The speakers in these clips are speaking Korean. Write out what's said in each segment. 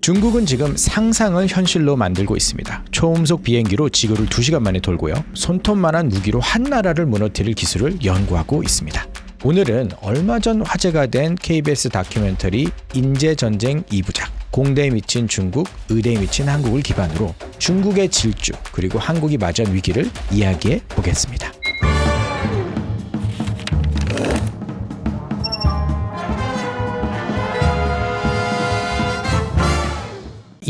중국은 지금 상상을 현실로 만들고 있습니다. 초음속 비행기로 지구를 2시간 만에 돌고요. 손톱만한 무기로 한 나라를 무너뜨릴 기술을 연구하고 있습니다. 오늘은 얼마 전 화제가 된 KBS 다큐멘터리 인재전쟁 2부작 공대에 미친 중국, 의대에 미친 한국을 기반으로 중국의 질주 그리고 한국이 맞이한 위기를 이야기해 보겠습니다.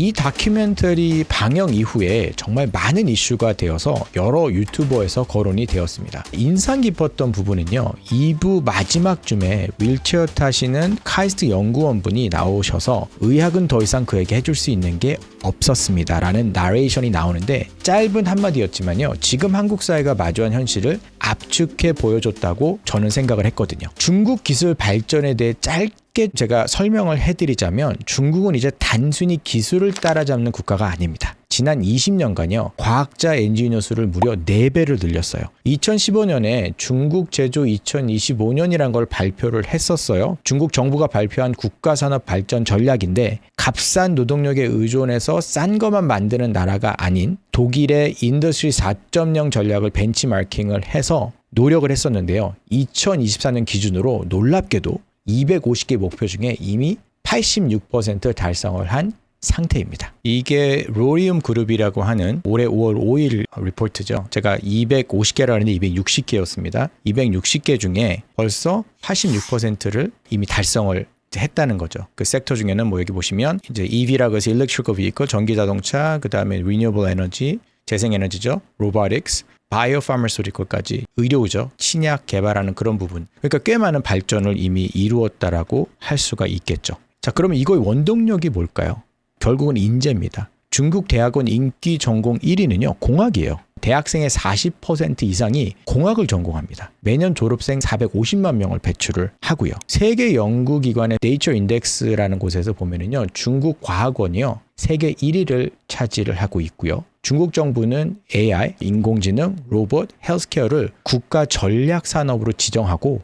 이 다큐멘터리 방영 이후에 정말 많은 이슈가 되어서 여러 유튜버에서 거론이 되었습니다. 인상 깊었던 부분은요. 2부 마지막 쯤에 윌체어 타시는 카이스트 연구원분이 나오셔서 의학은 더 이상 그에게 해줄 수 있는 게 없었습니다 라는 나레이션이 나오는데 짧은 한마디였지만요. 지금 한국 사회가 마주한 현실을 압축해 보여줬다고 저는 생각을 했거든요. 중국 기술 발전에 대해 짧게 제가 설명을 해드리자면 중국은 이제 단순히 기술을 따라잡는 국가가 아닙니다. 지난 20년간요. 과학자 엔지니어 수를 무려 4배를 늘렸어요. 2015년에 중국 제조 2025년이란 걸 발표를 했었어요. 중국 정부가 발표한 국가산업 발전 전략인데 값싼 노동력에 의존해서 싼 것만 만드는 나라가 아닌 독일의 인더스트리 4.0 전략을 벤치마킹을 해서 노력을 했었는데요. 2024년 기준으로 놀랍게도 250개 목표 중에 이미 86% 달성을 한 상태입니다. 이게 로리움 그룹이라고 하는 올해 5월 5일 리포트죠. 제가 250개라 하는데 260개였습니다. 260개 중에 벌써 86%를 이미 달성을 했다는 거죠. 그 섹터 중에는 뭐 여기 보시면 이제 EV라고 해서 Electrical Vehicle, 전기 자동차, 그 다음에 Renewable Energy, 재생에너지죠, Robotics, 바이오파마스티컬까지 의료죠. 신약 개발하는 그런 부분. 그러니까 꽤 많은 발전을 이미 이루었다라고 할 수가 있겠죠. 자, 그러면 이거의 원동력이 뭘까요? 결국은 인재입니다. 중국 대학원 인기 전공 1위는요. 공학이에요. 대학생의 40% 이상이 공학을 전공합니다. 매년 졸업생 450만 명을 배출을 하고요. 세계 연구기관의 네이처 인덱스라는 곳에서 보면은요. 중국 과학원이요. 세계 1위를 차지를 하고 있고요. 중국 정부는 AI, 인공지능, 로봇, 헬스케어를 국가 전략 산업으로 지정하고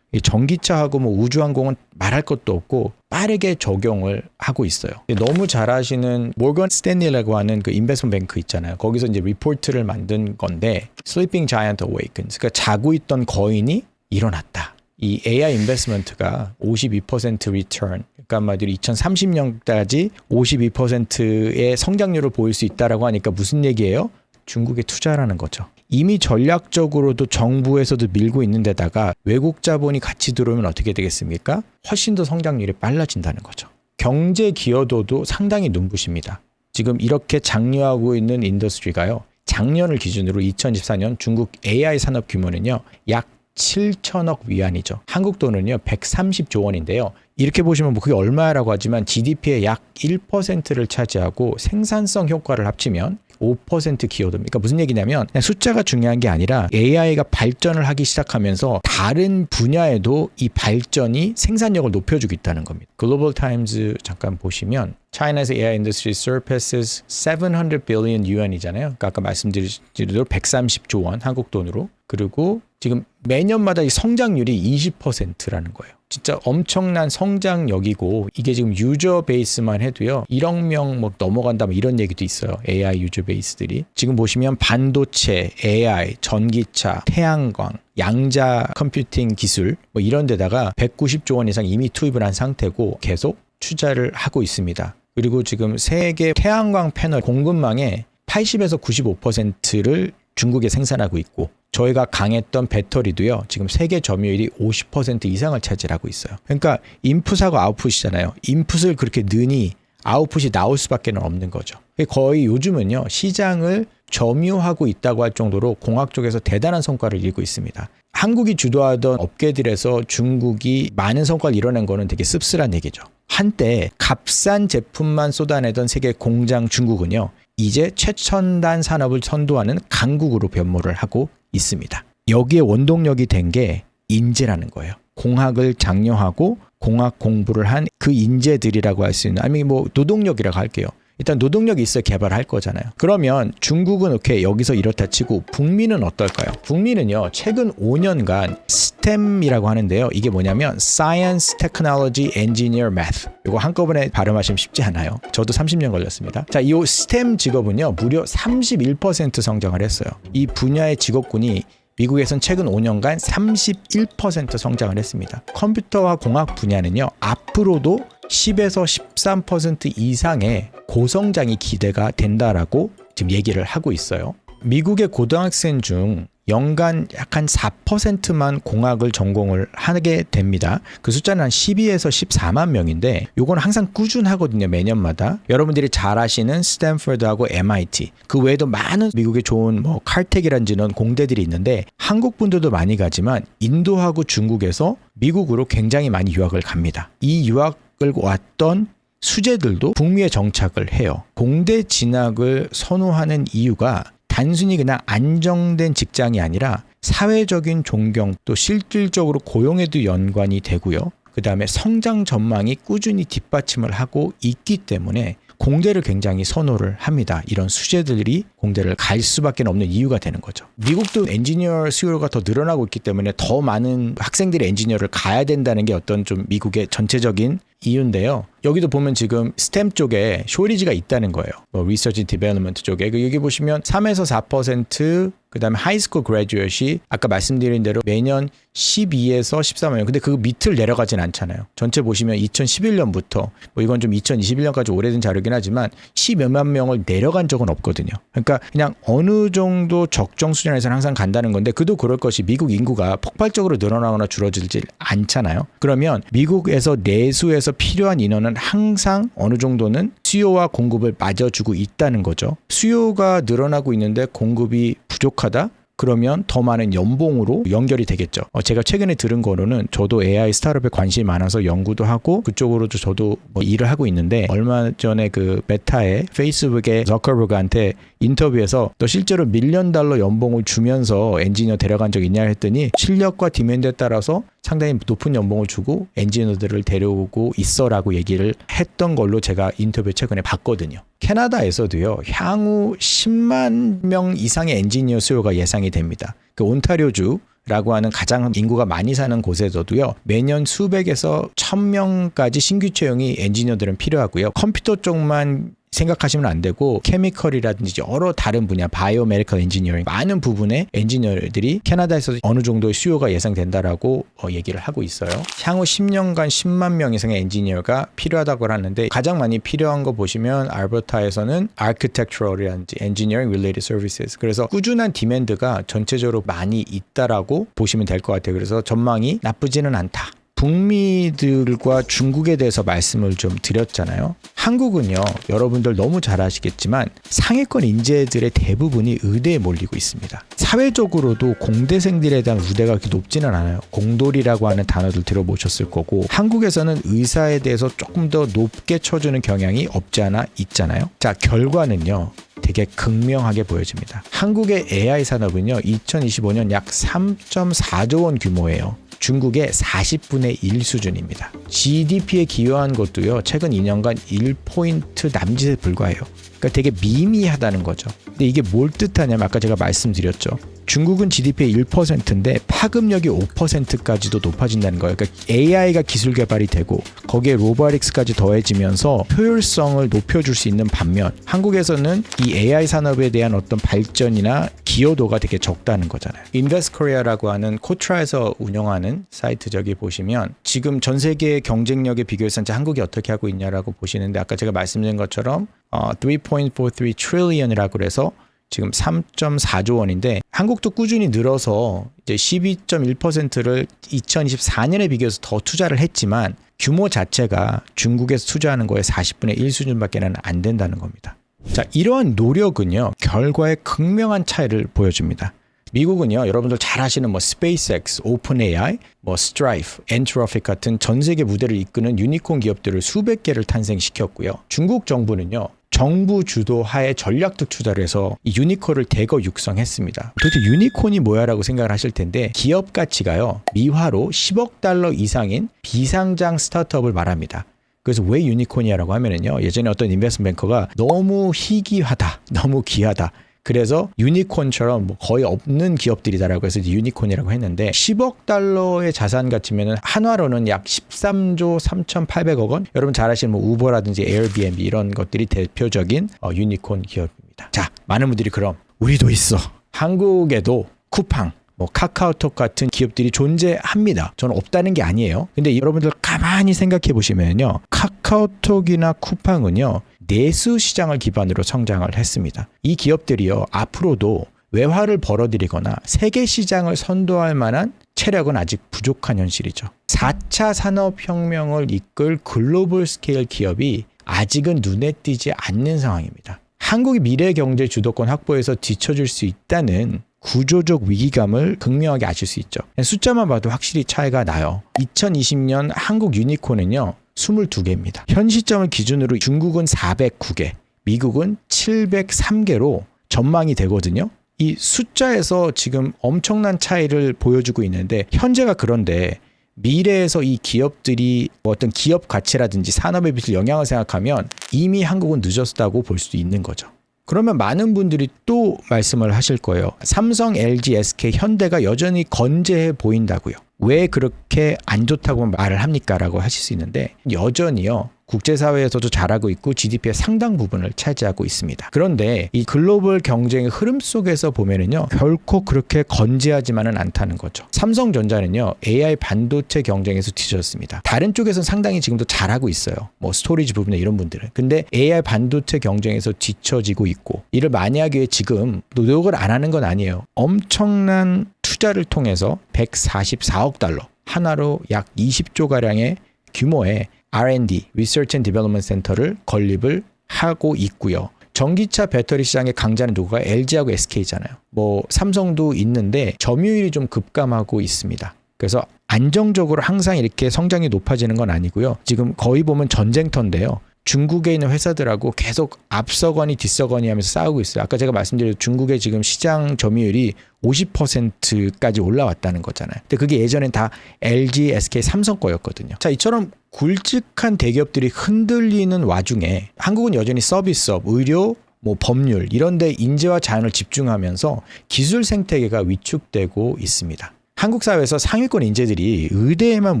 전기차하고 뭐 우주항공은 말할 것도 없고 빠르게 적용을 하고 있어요. 너무 잘 아시는 모건 스탠리라고 하는 그 인베스트먼트 뱅크 있잖아요. 거기서 이제 리포트를 만든 건데 Sleeping Giant Awakens, 그러니까 자고 있던 거인이 일어났다. 이 AI 인베스트먼트가 52% 리턴, 그러니까 한마디로 2030년까지 52%의 성장률을 보일 수 있다라고 하니까 무슨 얘기예요? 중국에 투자라는 거죠. 이미 전략적으로도 정부에서도 밀고 있는 데다가 외국 자본이 같이 들어오면 어떻게 되겠습니까? 훨씬 더 성장률이 빨라진다는 거죠. 경제 기여도도 상당히 눈부십니다. 지금 이렇게 장려하고 있는 인더스트리가요. 작년을 기준으로 2024년 중국 AI 산업 규모는요. 약 7천억 위안이죠. 한국 돈은요 130조 원인데요. 이렇게 보시면 뭐 그게 얼마라고 하지만 GDP의 약 1%를 차지하고 생산성 효과를 합치면 5% 기여도입니다. 그러니까 무슨 얘기냐면 그냥 숫자가 중요한 게 아니라 AI가 발전을 하기 시작하면서 다른 분야에도 이 발전이 생산력을 높여주고 있다는 겁니다. 글로벌 타임즈 잠깐 보시면 China's AI industry surpasses 700 billion yuan이잖아요. 그러니까 아까 말씀드린 대로 130조 원 한국 돈으로. 그리고 지금 매년마다 이 성장률이 20%라는 거예요. 진짜 엄청난 성장력이고 이게 지금 유저 베이스만 해도요 1억 명 뭐 넘어간다 뭐 이런 얘기도 있어요. AI 유저 베이스들이 지금 보시면 반도체, AI, 전기차, 태양광, 양자 컴퓨팅 기술 뭐 이런 데다가 190조 원 이상 이미 투입을 한 상태고 계속 투자를 하고 있습니다. 그리고 지금 세계 태양광 패널 공급망의 80에서 95%를 중국에 생산하고 있고 저희가 강했던 배터리도요. 지금 세계 점유율이 50% 이상을 차지하고 있어요. 그러니까 인풋하고 아웃풋이잖아요. 인풋을 그렇게 넣으니 아웃풋이 나올 수밖에 없는 거죠. 거의 요즘은요. 시장을 점유하고 있다고 할 정도로 공학 쪽에서 대단한 성과를 이루고 있습니다. 한국이 주도하던 업계들에서 중국이 많은 성과를 이뤄낸 거는 되게 씁쓸한 얘기죠. 한때 값싼 제품만 쏟아내던 세계 공장 중국은요. 이제 최첨단 산업을 선도하는 강국으로 변모를 하고 있습니다. 여기에 원동력이 된 게 인재라는 거예요. 공학을 장려하고 공학 공부를 한 그 인재들이라고 할 수 있는 아니 뭐 노동력이라고 할게요. 일단 노동력이 있어야 개발할 거잖아요. 그러면 중국은 오케이 여기서 이렇다 치고 북미는 어떨까요? 북미는요 최근 5년간 STEM이라고 하는데요. 이게 뭐냐면 Science, Technology, Engineer, Math. 이거 한꺼번에 발음하시면 쉽지 않아요. 저도 30년 걸렸습니다. 자, 이 STEM 직업은요 무려 31% 성장을 했어요. 이 분야의 직업군이 미국에선 최근 5년간 31% 성장을 했습니다. 컴퓨터와 공학 분야는요 앞으로도 10에서 13% 이상의 고성장이 기대가 된다라고 지금 얘기를 하고 있어요. 미국의 고등학생 중 연간 약 한 4%만 공학을 전공을 하게 됩니다. 그 숫자는 한 12에서 14만 명인데 요건 항상 꾸준하거든요. 매년마다. 여러분들이 잘 아시는 스탠퍼드하고 MIT 그 외에도 많은 미국의 좋은 뭐 칼텍이라든지는 공대들이 있는데 한국 분들도 많이 가지만 인도하고 중국에서 미국으로 굉장히 많이 유학을 갑니다. 이 유학을 왔던 수재들도 북미에 정착을 해요. 공대 진학을 선호하는 이유가 단순히 그냥 안정된 직장이 아니라 사회적인 존경 또 실질적으로 고용에도 연관이 되고요. 그 다음에 성장 전망이 꾸준히 뒷받침을 하고 있기 때문에 공대를 굉장히 선호를 합니다. 이런 수재들이 공대를 갈 수밖에 없는 이유가 되는 거죠. 미국도 엔지니어 수요가 더 늘어나고 있기 때문에 더 많은 학생들이 엔지니어를 가야 된다는 게 어떤 좀 미국의 전체적인 이유인데요. 여기도 보면 지금 스템 쪽에 쇼리지가 있다는 거예요. 뭐 리서치 디벨롭먼트 쪽에 여기 보시면 3에서 4% 그다음에 하이스쿨 그래듀에이트이 아까 말씀드린 대로 매년 12에서 14만 명. 근데 그 밑을 내려가진 않잖아요. 전체 보시면 2011년부터 뭐 이건 좀 2021년까지 오래된 자료긴 하지만 10몇만 명을 내려간 적은 없거든요. 그러니까 그냥 어느 정도 적정 수준에서는 항상 간다는 건데 그도 그럴 것이 미국 인구가 폭발적으로 늘어나거나 줄어들지 않잖아요. 그러면 미국에서 내수에서 필요한 인원은 항상 어느 정도는 수요와 공급을 맞아주고 있다는 거죠. 수요가 늘어나고 있는데 공급이 부족하다? 그러면 더 많은 연봉으로 연결이 되겠죠. 제가 최근에 들은 거로는 저도 AI 스타트업에 관심이 많아서 연구도 하고 그쪽으로도 저도 뭐 일을 하고 있는데 얼마 전에 그 메타의 페이스북의 저커버그한테 인터뷰에서 너 실제로 $1,000,000 연봉을 주면서 엔지니어 데려간 적 있냐 했더니 실력과 디맨드에 따라서 상당히 높은 연봉을 주고 엔지니어들을 데려오고 있어라고 얘기를 했던 걸로 제가 인터뷰 최근에 봤거든요. 캐나다에서도요. 향후 10만 명 이상의 엔지니어 수요가 예상이 됩니다. 그 온타리오주라고 하는 가장 인구가 많이 사는 곳에서도요. 매년 수백에서 1,000명까지 신규 채용이 엔지니어들은 필요하고요. 컴퓨터 쪽만 생각하시면 안 되고 케미컬이라든지 여러 다른 분야 바이오메디컬 엔지니어링 많은 부분의 엔지니어들이 캐나다에서 어느 정도의 수요가 예상된다라고 얘기를 하고 있어요. 향후 10년간 10만 명 이상의 엔지니어가 필요하다고 하는데 가장 많이 필요한 거 보시면 알버타에서는 architectural이라든지 engineering related services 그래서 꾸준한 디맨드가 전체적으로 많이 있다라고 보시면 될 것 같아요. 그래서 전망이 나쁘지는 않다. 북미들과 중국에 대해서 말씀을 좀 드렸잖아요. 한국은요, 여러분들 너무 잘 아시겠지만 상위권 인재들의 대부분이 의대에 몰리고 있습니다. 사회적으로도 공대생들에 대한 우대가 그렇게 높지는 않아요. 공돌이라고 하는 단어들 들어보셨을 거고 한국에서는 의사에 대해서 조금 더 높게 쳐주는 경향이 없지 않아 있잖아요. 자, 결과는요. 되게 극명하게 보여집니다. 한국의 AI 산업은요. 2025년 약 3.4조 원 규모예요. 중국의 40분의 1 수준입니다. GDP에 기여한 것도요. 최근 2년간 1포인트 남짓에 불과해요. 그러니까 되게 미미하다는 거죠. 근데 이게 뭘 뜻하냐면 아까 제가 말씀드렸죠. 중국은 GDP의 1%인데 파급력이 5%까지도 높아진다는 거예요. 그러니까 AI가 기술 개발이 되고 거기에 로보틱스까지 더해지면서 효율성을 높여줄 수 있는 반면 한국에서는 이 AI 산업에 대한 어떤 발전이나 기여도가 되게 적다는 거잖아요. 인베스트코리아라고 하는 코트라에서 운영하는 사이트 저기 보시면 지금 전 세계의 경쟁력에 비교해서 한국이 어떻게 하고 있냐라고 보시는데 아까 제가 말씀드린 것처럼 3.43 트릴리언이라고 해서 지금 3.4조 원인데 한국도 꾸준히 늘어서 이제 12.1%를 2024년에 비교해서 더 투자를 했지만 규모 자체가 중국에서 투자하는 거에 40분의 1 수준밖에는 안 된다는 겁니다. 자, 이러한 노력은요. 결과에 극명한 차이를 보여줍니다. 미국은요. 여러분들 잘 아시는 뭐 스페이스X, 오픈AI, 뭐 스트라이프, 엔트로픽 같은 전 세계 무대를 이끄는 유니콘 기업들을 수백 개를 탄생시켰고요. 중국 정부는요. 정부 주도하에 전략적 투자를 해서 이 유니콘을 대거 육성했습니다. 도대체 유니콘이 뭐야라고 생각을 하실 텐데 기업 가치가요. 미화로 $10억 이상인 비상장 스타트업을 말합니다. 그래서 왜 유니콘이야라고 하면은요, 예전에 어떤 인베스트먼트 뱅커가 너무 희귀하다, 너무 귀하다, 그래서 유니콘처럼 뭐 거의 없는 기업들이다라고 해서 이제 유니콘이라고 했는데 10억 달러의 자산 가치면은 한화로는 약 13조 3,800억 원. 여러분 잘 아시는 뭐 우버라든지 에어비앤비 이런 것들이 대표적인 유니콘 기업입니다. 자, 많은 분들이 그럼 우리도 있어. 한국에도 쿠팡, 뭐 카카오톡 같은 기업들이 존재합니다. 저는 없다는 게 아니에요. 근데 여러분들 가만히 생각해 보시면요, 카카오톡이나 쿠팡은요, 내수 시장을 기반으로 성장을 했습니다. 이 기업들이요, 앞으로도 외화를 벌어들이거나 세계 시장을 선도할 만한 체력은 아직 부족한 현실이죠. 4차 산업혁명을 이끌 글로벌 스케일 기업이 아직은 눈에 띄지 않는 상황입니다. 한국이 미래 경제 주도권 확보에서 뒤처질 수 있다는 구조적 위기감을 극명하게 아실 수 있죠. 숫자만 봐도 확실히 차이가 나요. 2020년 한국 유니콘은요, 22개입니다. 현 시점을 기준으로 중국은 409개, 미국은 703개로 전망이 되거든요. 이 숫자에서 지금 엄청난 차이를 보여주고 있는데, 현재가 그런데 미래에서 이 기업들이 어떤 기업 가치라든지 산업에 미칠 영향을 생각하면 이미 한국은 늦었다고 볼 수도 있는 거죠. 그러면 많은 분들이 또 말씀을 하실 거예요. 삼성, LG, SK, 현대가 여전히 건재해 보인다고요. 왜 그렇게 안 좋다고 말을 합니까? 라고 하실 수 있는데, 여전히요, 국제사회에서도 잘하고 있고 GDP의 상당 부분을 차지하고 있습니다. 그런데 이 글로벌 경쟁의 흐름 속에서 보면은요, 결코 그렇게 건재하지만은 않다는 거죠. 삼성전자는요, AI 반도체 경쟁에서 뒤졌습니다. 다른 쪽에서는 상당히 지금도 잘하고 있어요. 뭐 스토리지 부분에 이런 분들은. 근데 AI 반도체 경쟁에서 뒤처지고 있고, 이를 많이 하기 위해 지금 노력을 안 하는 건 아니에요. 엄청난 투자를 통해서 144억 달러, 하나로 약 20조가량의 규모의 R&D, Research and Development Center를 건립을 하고 있고요. 전기차 배터리 시장의 강자는 누구가? LG하고 SK잖아요. 뭐 삼성도 있는데 점유율이 좀 급감하고 있습니다. 그래서 안정적으로 항상 이렇게 성장이 높아지는 건 아니고요. 지금 거의 보면 전쟁터인데요. 중국에 있는 회사들하고 계속 앞서거니 뒤서거니 하면서 싸우고 있어요. 아까 제가 말씀드린 중국의 지금 시장 점유율이 50%까지 올라왔다는 거잖아요. 근데 그게 예전엔 다 LG, SK, 삼성 거였거든요. 자, 이처럼 굵직한 대기업들이 흔들리는 와중에 한국은 여전히 서비스업, 의료, 뭐 법률 이런 데 인재와 자원을 집중하면서 기술 생태계가 위축되고 있습니다. 한국 사회에서 상위권 인재들이 의대에만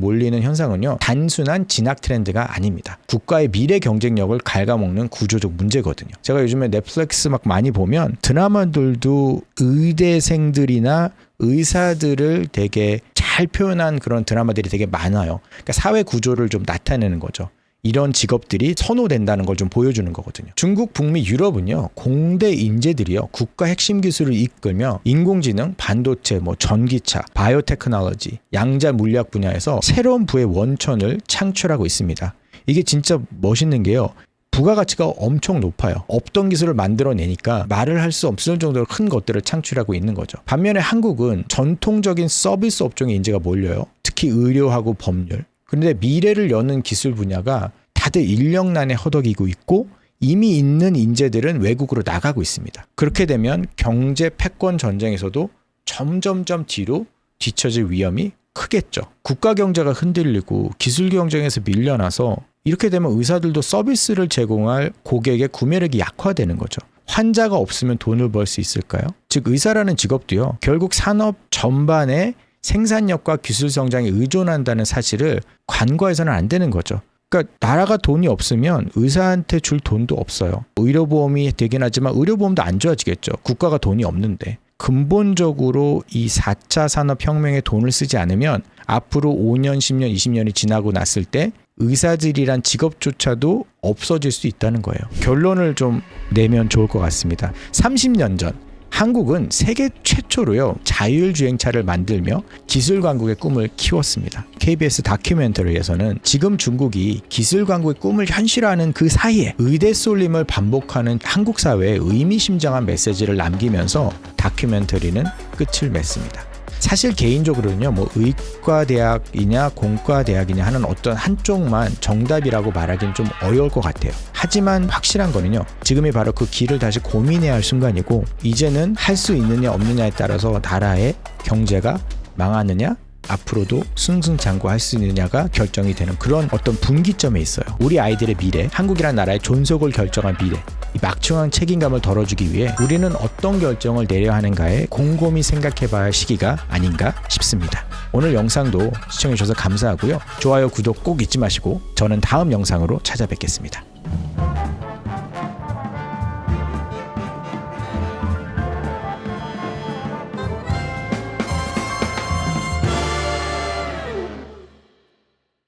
몰리는 현상은요, 단순한 진학 트렌드가 아닙니다. 국가의 미래 경쟁력을 갉아먹는 구조적 문제거든요. 제가 요즘에 넷플릭스 막 많이 보면 드라마들도 의대생들이나 의사들을 되게 잘 표현한 그런 드라마들이 되게 많아요. 그러니까 사회 구조를 좀 나타내는 거죠. 이런 직업들이 선호된다는 걸 좀 보여주는 거거든요. 중국, 북미, 유럽은요, 공대 인재들이요, 국가 핵심 기술을 이끌며 인공지능, 반도체, 뭐 전기차, 바이오테크놀로지, 양자 물리학 분야에서 새로운 부의 원천을 창출하고 있습니다. 이게 진짜 멋있는 게요, 부가가치가 엄청 높아요. 없던 기술을 만들어내니까 말을 할 수 없을 정도로 큰 것들을 창출하고 있는 거죠. 반면에 한국은 전통적인 서비스 업종의 인재가 몰려요. 특히 의료하고 법률. 그런데 미래를 여는 기술 분야가 다들 인력난에 허덕이고 있고, 이미 있는 인재들은 외국으로 나가고 있습니다. 그렇게 되면 경제 패권 전쟁에서도 점점점 뒤로 뒤처질 위험이 크겠죠. 국가 경제가 흔들리고 기술 경쟁에서 밀려나서 이렇게 되면 의사들도 서비스를 제공할 고객의 구매력이 약화되는 거죠. 환자가 없으면 돈을 벌 수 있을까요? 즉 의사라는 직업도요, 결국 산업 전반에 생산력과 기술 성장에 의존한다는 사실을 간과해서는 안 되는 거죠. 그러니까 나라가 돈이 없으면 의사한테 줄 돈도 없어요. 의료보험이 되긴 하지만 의료보험도 안 좋아지겠죠. 국가가 돈이 없는데. 근본적으로 이 4차 산업혁명에 돈을 쓰지 않으면 앞으로 5년, 10년, 20년이 지나고 났을 때 의사들이란 직업조차도 없어질 수 있다는 거예요. 결론을 좀 내면 좋을 것 같습니다. 30년 전 한국은 세계 최초로요, 자율주행차를 만들며 기술 강국의 꿈을 키웠습니다. KBS 다큐멘터리에서는 지금 중국이 기술 강국의 꿈을 현실화하는 그 사이에 의대 쏠림을 반복하는 한국 사회에 의미심장한 메시지를 남기면서 다큐멘터리는 끝을 맺습니다. 사실 개인적으로는요, 뭐 의과대학이냐 공과대학이냐 하는 어떤 한쪽만 정답이라고 말하기는 좀 어려울 것 같아요. 하지만 확실한 거는요, 지금이 바로 그 길을 다시 고민해야 할 순간이고, 이제는 할 수 있느냐 없느냐에 따라서 나라의 경제가 망하느냐 앞으로도 승승장구할 수 있느냐가 결정이 되는 그런 어떤 분기점에 있어요. 우리 아이들의 미래, 한국이라는 나라의 존속을 결정할 미래, 이 막중한 책임감을 덜어주기 위해 우리는 어떤 결정을 내려야 하는가에 곰곰이 생각해봐야 할 시기가 아닌가 싶습니다. 오늘 영상도 시청해주셔서 감사하고요. 좋아요, 구독 꼭 잊지 마시고 저는 다음 영상으로 찾아뵙겠습니다.